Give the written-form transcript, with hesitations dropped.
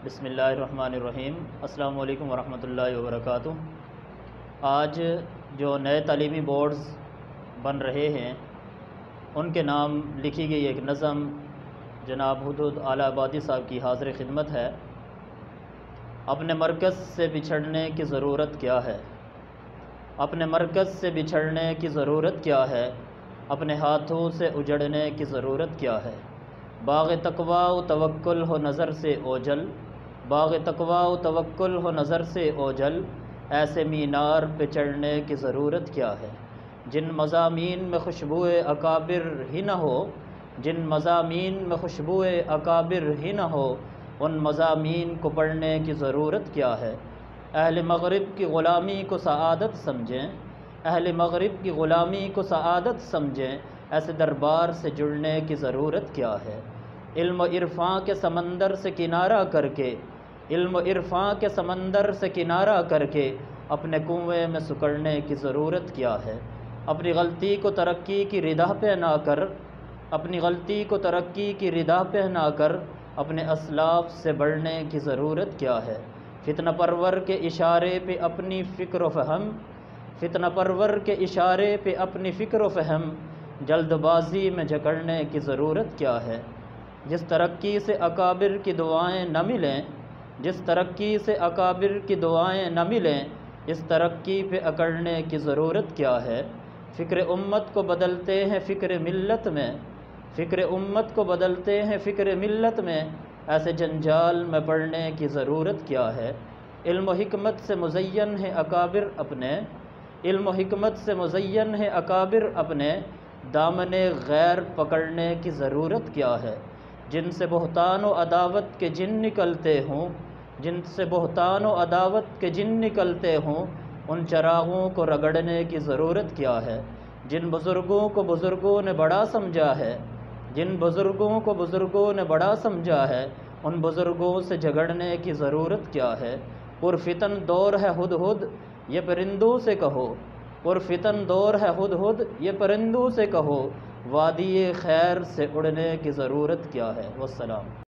بسم اللہ الرحمن الرحیم۔ السلام علیکم ورحمۃ اللہ وبرکاتہ۔ آج جو نئے تعلیمی بورڈز بن رہے ہیں ان کے نام لکھی گئی ایک نظم جناب حدود اعلیٰ آبادی صاحب کی حاضر خدمت ہے۔ اپنے مرکز سے بچھڑنے کی ضرورت کیا ہے؟ اپنے مرکز سے بچھڑنے کی ضرورت کیا ہے؟ اپنے ہاتھوں سے اجڑنے کی ضرورت کیا ہے؟ باغ تقویٰ و توکل ہو نظر سے اوجل، باغ تقویٰ و توکل ہو نظر سے اوجل، ایسے مینار پہ چڑھنے کی ضرورت کیا ہے؟ جن مضامین میں خوشبوئے اکابر ہی نہ ہو، جن مضامین میں خوشبوئے اکابر ہی نہ ہو، ان مضامین کو پڑھنے کی ضرورت کیا ہے؟ اہل مغرب کی غلامی کو سعادت سمجھیں، اہل مغرب کی غلامی کو سعادت سمجھیں، ایسے دربار سے جڑنے کی ضرورت کیا ہے؟ علم و عرفاں کے سمندر سے کنارہ کر کے، علم و عرفاں کے سمندر سے کنارہ کر کے اپنے کنویں میں سکڑنے کی ضرورت کیا ہے؟ اپنی غلطی کو ترقی کی ردہ پہنا کر، اپنی غلطی کو ترقی کی ردہ پہنا کر اپنے اسلاف سے بڑھنے کی ضرورت کیا ہے؟ فتنہ پرور کے اشارے پہ اپنی فکر و فہم، فتنہ پرور کے اشارے پہ اپنی فکر و فہم جلد بازی میں جکڑنے کی ضرورت کیا ہے؟ جس ترقی سے اکابر کی دعائیں نہ ملیں، جس ترقی سے اکابر کی دعائیں نہ ملیں، اس ترقی پہ اکڑنے کی ضرورت کیا ہے؟ فکر امت کو بدلتے ہیں فکر ملت میں، فکر امت کو بدلتے ہیں فکر ملت میں، ایسے جنجال میں پڑنے کی ضرورت کیا ہے؟ علم و حکمت سے مزین ہے اکابر اپنے، علم و حکمت سے مزین ہے اکابر اپنے، دامن غیر پکڑنے کی ضرورت کیا ہے؟ جن سے بہتان و عداوت کے جن نکلتے ہوں، جن سے بہتان و عداوت کے جن نکلتے ہوں، ان چراغوں کو رگڑنے کی ضرورت کیا ہے؟ جن بزرگوں کو بزرگوں نے بڑا سمجھا ہے، جن بزرگوں کو بزرگوں نے بڑا سمجھا ہے، ان بزرگوں سے جھگڑنے کی ضرورت کیا ہے؟ پرفتن دور ہے ہدہد، یہ پرندوں سے کہو، پرفتن دور ہے ہدہد، یہ پرندوں سے کہو، وادی خیر سے اڑنے کی ضرورت کیا ہے؟ والسلام۔